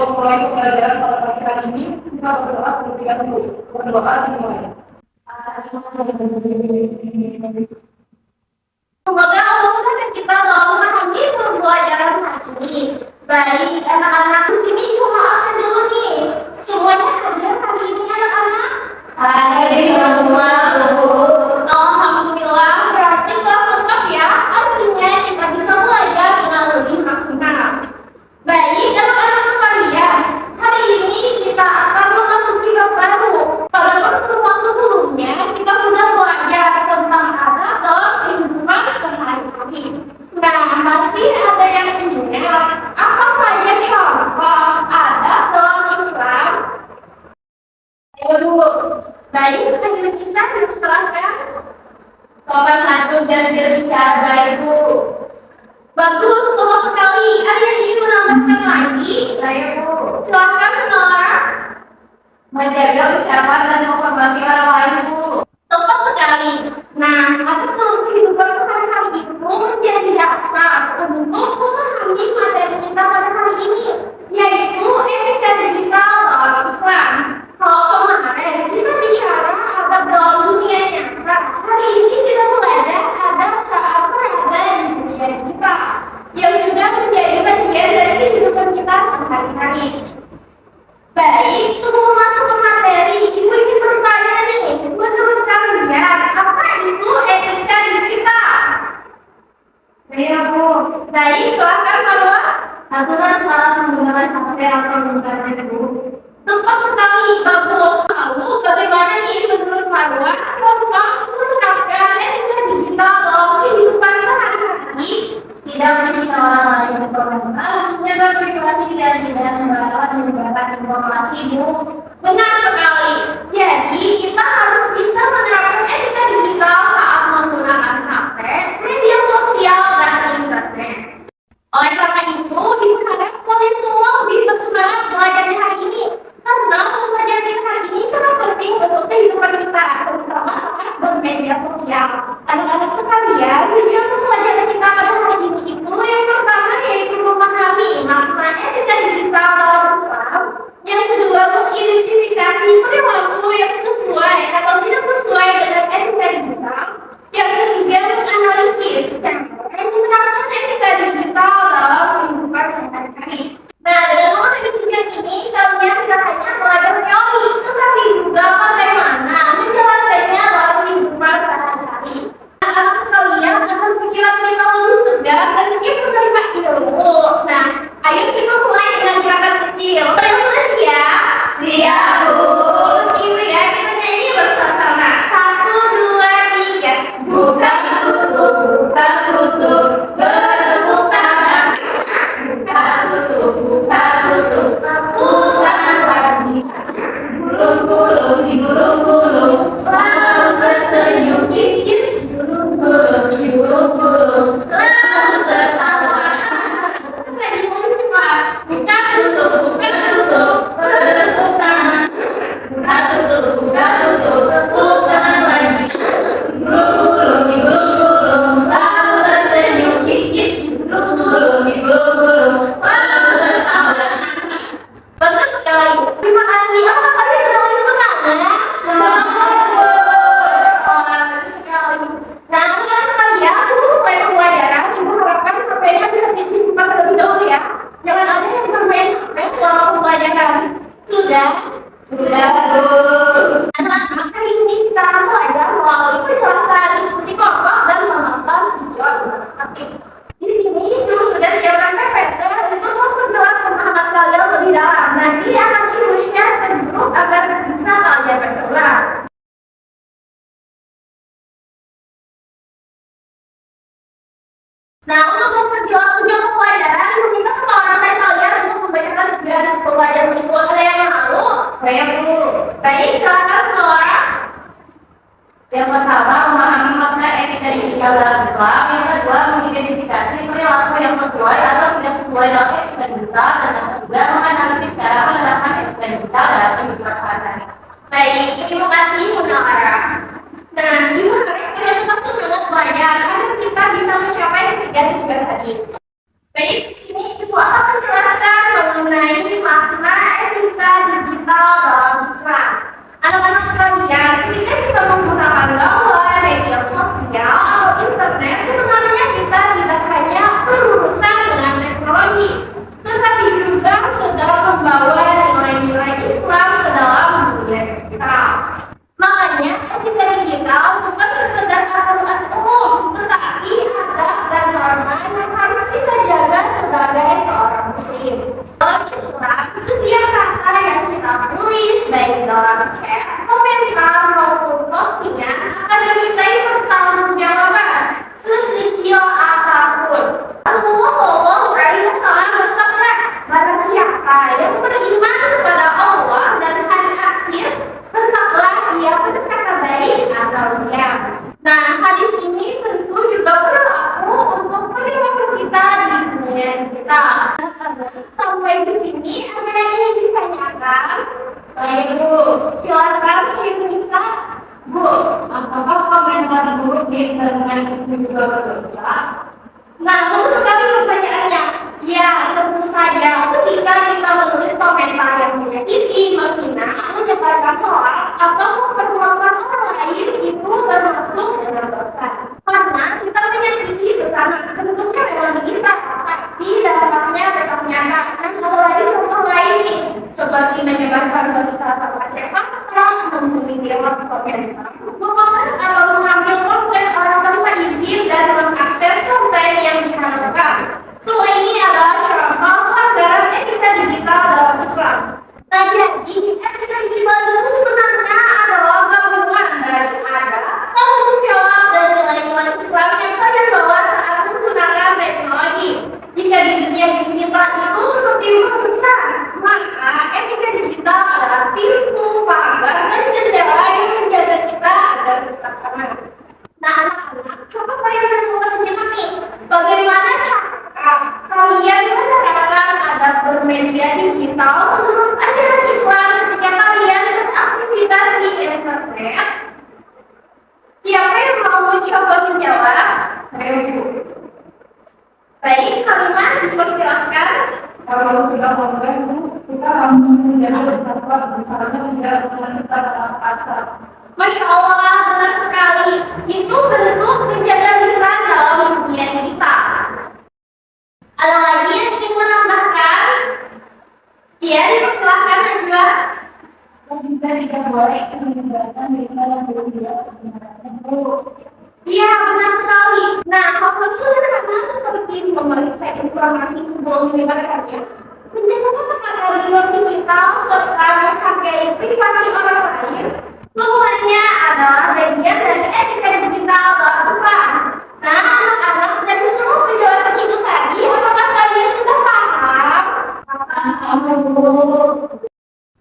mulai pelajaran pada pagi hari ini, kita berdoa terlebih dahulu. Berdoa dimulai. Semoga Allah memberkati kita dalam memahami pembelajaran hari ini. Baik, anak-anak di sini ibu mau absen dulu nih. Semuanya hadir hari ini anak-anak? Hadir semua, Bu. Alhamdulillah, berarti kelas lengkap ya. Artinya kita bisa belajar dengan lebih maksimal. Baik, anak-anak sekalian, hari ini kita akan memasuki bab baru. Pada pertemuan sebelumnya, kita sudah belajar tentang adab dalam kehidupan sehari-hari. Nah, masih ada yang ingat apa saja contoh adab dalam Islam? Ayo dulu. Baik, hanya bisa diserahkan. Sopan santun dan berbicara baik, Bu. Bagus, tepat sekali. Ada yang ingin menambahkan lagi? Saya, Bu. Silakan, Nora. Menjaga ucapan dan menghormati orang lain, Bu. Tepat sekali. Nah, adab dalam kehidupan sehari-hari itu menjadi dasar untuk memahami materi kita pada hari ini, yaitu etika digital dalam Islam. Kalau kemarin kita bicara adab dalam dunia nyata, hari ini kita belajar adab saat berada di dunia kita, yang juga menjadi bagian dari kehidupan kita sehari-hari. Baik, sebelum masuk ke materi, Ibu ingin bertanya nih, menurut kalian apa itu etika digital? Iya, Bu. Baik, silakan Marwa. Aturan saat menggunakan HP atau internet, Bu. Tepat sekali, bagus. Lalu bagaimana nih menurut Marwa contoh menerapkan etika digital dalam kehidupan sehari-hari? Tidak menyita orang lain berkomentar, menjaga privasi dan tidak sembarangan menyebarkan informasi, Bu. Benar sekali. Jadi kita harus bisa menerapkan etika digital saat menggunakan HP, media sosial dan internet. Oleh karena itu, diharap kalian semua lebih bersemangat belajar di hari ini. Karena pembelajaran kita hari ini sangat penting untuk kehidupan kita, terutama saat bermedia sosial. Anak-anak sekalian, tujuan pembelajaran kita pada hari ini itu yang pertama yaitu memahami makna etika digital dalam Islam. Yang kedua, mengidentifikasi perilaku yang sesuai atau tidak sesuai dengan etika digital. Yang ketiga, menganalisis cara menerapkan etika digital dalam kehidupan sehari-hari. Nah, dengan memahami tujuan ini, kalian tidak hanya belajar teori, tetapi juga bagaimana menjalankannya dalam kehidupan sehari-hari. Anak-anak sekalian akan pikiran kita lebih segar dan siap menerima ilmu. Nah, ayo kita mulai dengan gerakan kecil. Kalian sudah siap? Siap, Bu. Ibu ya, kita nyanyi bersama. 1, 2, 3. Buka tutup, buka tutup, bertepuk tangan. Buka tutup, buka tutup, tepuk tangan lagi. Gulung-gulung, digulung-gulung, lalu tersenyum, kis-kis. Gulung-gulung, digulung-gulung, lalu tertawa. Lagi mau cepat. Buka tutup, bertepuk tangan. Buka tutup, tepuk tangan lagi. Gulung-gulung, digulung-gulung, lalu tersenyum, kis-kis. Gulung-gulung, digulung-gulung, lalu tertawa. Bagus sekali. Terima kasih. Apakah kalian sedang lebih semangat? Semangat. Bagus sekali. Nah, anak-anak sekalian, sebelum mulai pembelajaran, Ibu harapkan HP-nya bisa disimpan terlebih dahulu ya. Jangan ada yang bermain HP selama pembelajaran. Sudah? Sudah, Bu. Anak-anak, hari ini kita akan belajar melalui penjelasan diskusi kelompok dan menonton video interaktif. Di sini Ibu sudah siapkan PPT untuk memperjelas pemahaman kalian lebih dalam. Nanti akan Ibu share ke grup agar bisa kalian berulang. Nah, untuk memperjelas tujuan pembelajaran, Ibu minta sama orang lain kalian untuk membacakan tujuan pembelajaran itu. Ada yang mau? Saya, Bu. Baik, silakan Nora. Yang pertama, memahami makna etika digital dalam Islam. Yang kedua, mengidentifikasi perilaku yang sesuai atau tidak sesuai dalam etika digital. Dan yang ketiga, menganalisis cara menerapkan etika digital dalam kehidupan sehari-hari. Baik, terima kasih Bu Nora. Nah, Ibu harap kalian tetap semangat belajar agar kita bisa mencapai ketiga tujuan tadi. Baik, di sini Ibu akan menjelaskan mengenai makna etika digital dalam Islam. Anak-anak sekalian, ketika kita menggunakan gawai, media sosial, atau internet, sebenarnya kita tidak hanya berurusan dengan teknologi, tetapi juga sedang membawa nilai-nilai Islam ke dalam dunia digital. Makanya, etika digital bukan sekedar aturan umum, tetapi adab dan norma yang harus kita jaga sebagai seorang muslim. Dalam Islam, setiap kata yang kita tulis, baik dalam chat, komentar, maupun postingan, akan dimintai pertanggungjawaban sekecil apapun. Rasulullah Shallallahu Alaihi Wasallam bersabda, barang siapa yang beriman kepada Allah dan hari akhir, hendaklah ia berkata baik atau diam. Nah, hadis ini tentu juga berlaku untuk perilaku kita di dunia kita. Sampai di sini ada yang ditanyakan? Baik Bu, silakan Ibu Nisa. Bu, apakah komentar buruk di internet itu juga berdosa? Nah, bagus sekali pertanyaannya. Ya, tentu saja ketika kita menulis komentar yang menyakiti, menghina, menyebarkan hoax, atau mempermalukan orang lain, itu termasuk dalam dosa. Karena kita menyakiti sesama, tentunya memang kita, tapi dampaknya tetap nyata. Dan kalau lagi contoh lain nih, seperti menyebarkan berita atau membuli lewat komentar, memohon atau mengambil konten orang tanpa izin dan mengakses konten yang diharapkan. Semua ini adalah contoh pelanggaran etika digital dalam Islam. Nah, jadi etika digital itu sebenarnya adalah gabungan dari adab, tanggung jawab, dan nilai-nilai Islam yang saya bawa saat menggunakan teknologi. Jika di dunia digital itu seperti rumah besar, maka etika digital adalah pintu, pagar, dan jendela yang menjaga kita agar tetap aman. Nah, anak-anak, coba kalian mencoba sejenak nih, bagaimana cara kalian menerapkan adab bermedia digital menurut ajaran Islam ketika kalian beraktivitas di internet? Siapa yang mau mencoba menjawab? Ayo, Bu. Baik, kalimat dipersilahkan. Kalau sudah online Bu, kita harus menjadi tempat misalnya menjaga kita dalam asal. Masya Allah, benar sekali. Itu bentuk menjaga lisan dalam dunia kita. Ada lagi yang ingin menambahkan? Iya, dipersilahkan juga. Dan juga tidak boleh meninggalkan berita yang belum dilakukan Bu. Iya, benar sekali. Nah, hal sederhana seperti memeriksa informasi sebelum menyebarkannya, menjaga kata-kata di luar digital, serta menghargai privasi orang lain, semuanya adalah bagian dari etika digital dalam Islam. Nah, anak-anak, dari semua penjelasan itu tadi, apakah kalian sudah paham?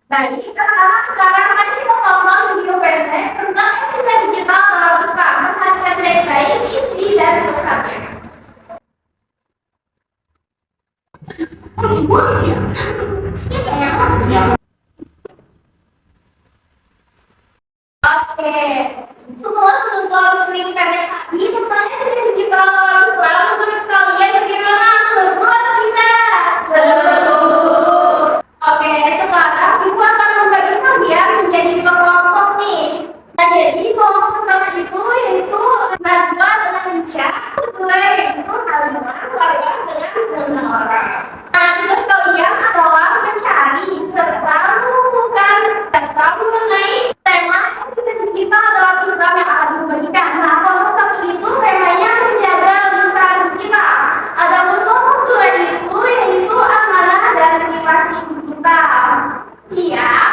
Baik, anak-anak, sekarang mari kita tonton video pendek tentang etika digital dalam Islam. Perhatikan baik-baik isi dan pesannya. Oke, setelah menonton klip pendek tadi tentang etika digital dalam Islam, menurut kalian bagaimana? Seru atau tidak? Seru. Oke, sekarang Ibu akan membagi kalian menjadi dua kelompok nih. Nah, jadi kelompok pertama itu yaitu Najwa dengan Hinca, kedua yaitu Halimah, Laila dengan orang. Nah, tugas kalian adalah mencari serta mengumpulkan data mengenai tema etika digital dalam Islam yang akan dibagikan. Nah, kelompok satu itu temanya menjaga lisan kita. Adapun kelompok dua itu yaitu amanah dan privasi kita. Siap?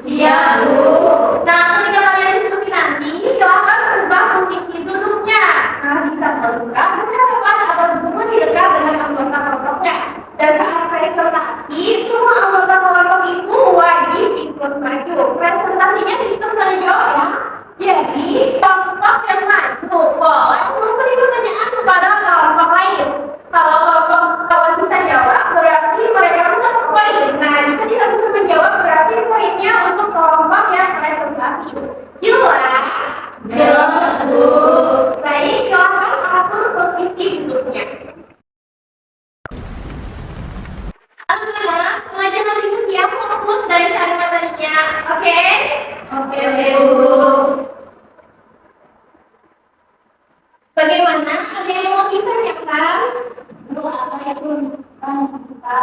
Siap, Bu. Nah, ketika kalian diskusi nanti, silakan ubah posisi duduknya. Nah, bisa melengkap berhadapan atau berdua di dekat dengan anggota kelompoknya. Dan saat presentasi, semua anggota kelompok itu wajib ikut maju. Presentasinya sistem tanya jawab ya. Jadi, kelompok yang maju boleh memberi pertanyaan kepada kelompok lain. Kalau kelompok kawan bisa jawab, berarti mereka mendapat poin. Nah, jika tidak bisa menjawab, berarti poinnya untuk kelompok yang presentasi. Jelas? Jelas, Bu. Baik, silakan atur posisi duduknya. Anak-anak, sengaja nanti dia fokus Oke? Oke, Bu. Bagaimana? Ada yang mau ditanyakan? Bu, apa itu kita?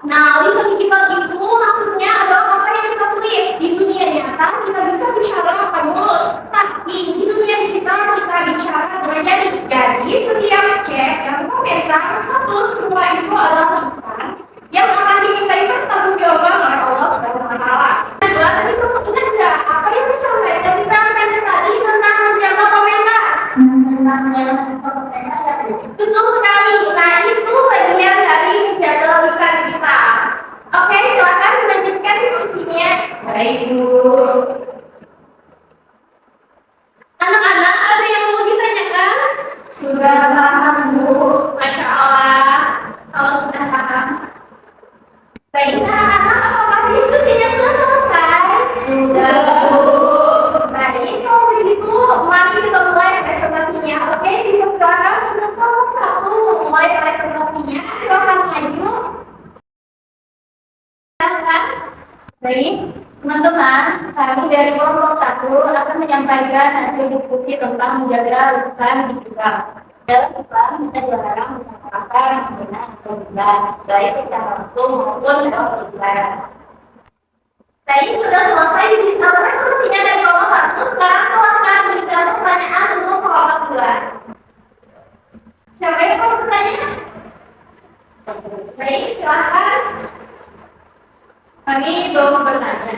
Nah, listening kita itu maksudnya adalah apa yang kita tulis di dunia nyata kita bisa bicara apa dulu, tapi di dunia digital kita bicara berjadi. Jadi setiap chat dan komentar status semua itu adalah lisan yang akan diminta itu tanggung jawab oleh Allah Subhanahu Wa Taala. Kedua, tadi kamu ingat nggak apa yang disampaikan kita tadi tentang menjaga komentar? Betul sekali. Nah, itu bagian dari menjaga lisan kita. Oke, silakan dilanjutkan diskusinya. Baik, Bu. Anak-anak, ada yang mau ditanyakan? Sudah paham, Bu. Masya Allah. Kalau sudah paham. Baik, anak-anak, apakah diskusinya sudah selesai? Sudah, Bu. Baik, kalau begitu, mari kita mulai presentasinya. Oke, dipersilakan untuk kelompok 1 mulai presentasinya. Silakan maju. Baik, teman-teman, kami dari kelompok 1 akan menyampaikan hasil diskusi tentang menjaga lisan digital. Dalam Islam, kita dilarang mengatakan hina atau tidak, baik secara langsung maupun lewat tulisan. Baik, sudah selesai presentasinya dari kelompok 1. Sekarang silakan berikan pertanyaan untuk kelompok 2. Siapa yang mau bertanya? Baik, silakan. Kami mau bertanya,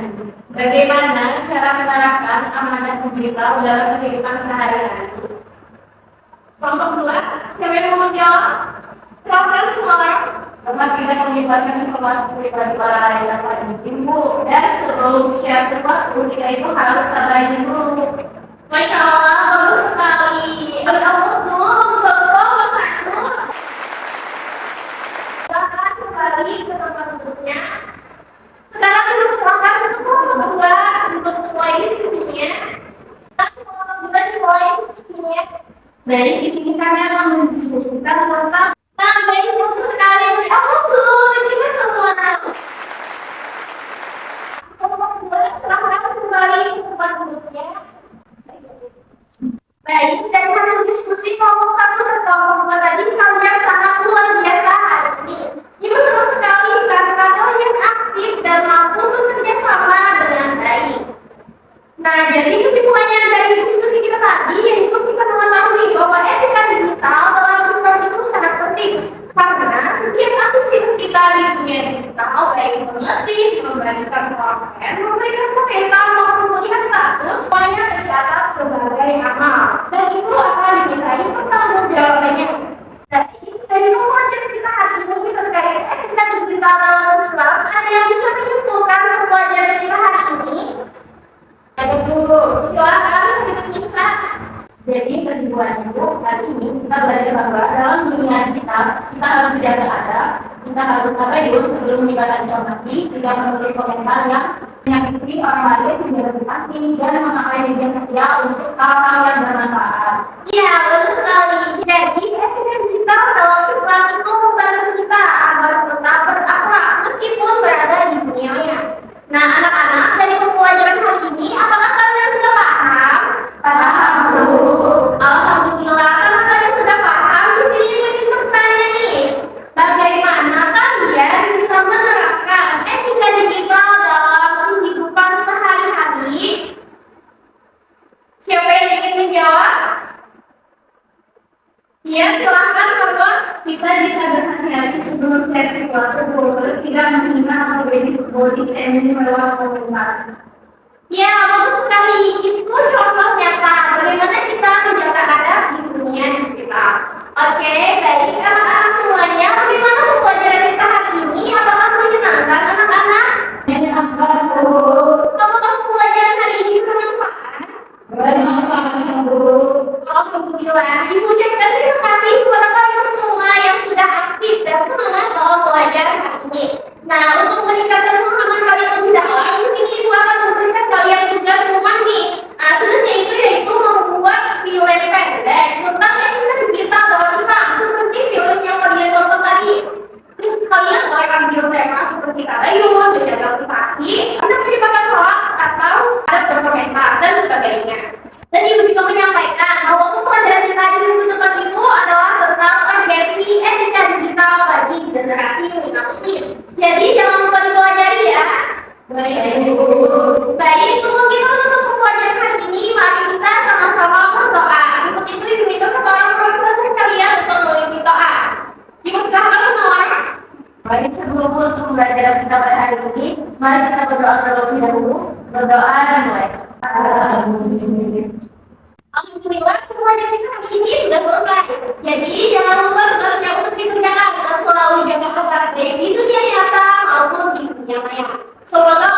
bagaimana cara menerapkan amanat digital dalam kehidupan sehari-hari? Kelompok 2, siapa yang mau menjawab? Silakan semua. Karena tidak menyebarkan informasi pribadi para lain dapat Bu, dan sebelum share sesuatu, kita itu harus sabarin dulu. Masya Allah, bagus sekali. Berkampus dulu untuk kelompok 1. Silakan kembali ke tempat duduknya. Sekarang duduk silakan untuk kelompok 2 untuk mulai diskusinya. Kelompok 2 dimulai diskusinya. Baik, di sini kami akan mendiskusikan tentang Nah, baik, bagus sekali. Berkampus dulu, kita semua. Kelompok 2 silakan kembali ke tempat duduknya. Baik, dari hasil diskusi kelompok 1 dan kelompok 2 tadi kalian sangat luar biasa hari ini. Ibu senang sekali karena kalian aktif dan mampu bekerja sama dengan baik. Nah, jadi kesimpulannya dari diskusi kita tadi yaitu kita mengetahui bahwa etika digital dalam Islam itu sangat penting karena setiap aktivitas kita di dunia digital baik mengetik, memberikan konten, memberikan komentar maupun melihat status semuanya tercatat sebagai amal dan itu akan dimintai pertanggungjawabannya. Dari pembelajaran kita hari ini terkait etika digital dalam Islam, ada yang bisa menyimpulkan pembelajaran kita hari ini? Ada dulu, silakan kita bisa. jadi kesimpulannya hari ini kita belajar bahwa dalam dunia digital kita harus menjaga adab, kita harus tabayun sebelum menyebarkan informasi, tidak menulis komentar yang menyakiti orang lain, menjaga privasi dan memakai media sosial untuk hal-hal yang bermanfaat. Iya, bagus sekali. Jadi, etika digital dalam Islam itu membantu kita agar tetap berakhlak meskipun berada di dunia maya. Nah, anak-anak, dari pembelajaran hari ini, apakah kalian sudah paham? Paham, Bu. Alhamdulillah, karena kalian sudah paham, di sini jadi pertanyaan nih. Bagaimana kalian bisa menerapkan etika digital dalam kehidupan sehari-hari? Siapa yang ingin menjawab? Ya, silahkan, Bapak. Kita bisa berhati-hati sebelum share sesuatu, terus tidak menghina atau body shaming lewat komentar. Ya, bagus sekali. Itu contoh nyata bagaimana kita menjaga adab di dunia digital. Oke, baik. Anak-anak semuanya, bagaimana pembelajaran kita hari ini? Apakah menyenangkan anak-anak? Menyenangkan, Bu. Apakah pembelajaran hari ini bermanfaat? Bermanfaat, Bu. Alhamdulillah. Ibu ucapkan terima kasih kepada kalian semua yang sudah aktif dan semangat dalam pelajaran hari ini. Nah, untuk meningkatkan pemahaman kalian lebih dalam, di sini Ibu akan memberikan kalian tugas rumah nih. Nah, tugasnya itu yaitu membuat film pendek tentang etika digital dalam Islam, seperti film yang kalian tonton tadi. Kalian boleh ambil tema seperti tabayun, menjaga mari kita berdoa terlebih dahulu. Berdoa dimulai. Alhamdulillah, pelajaran kita hari ini sudah selesai. Jadi jangan lupa tugasnya untuk dikerjakan dan selalu jaga akhlak baik di dunia nyata maupun di dunia maya. Semoga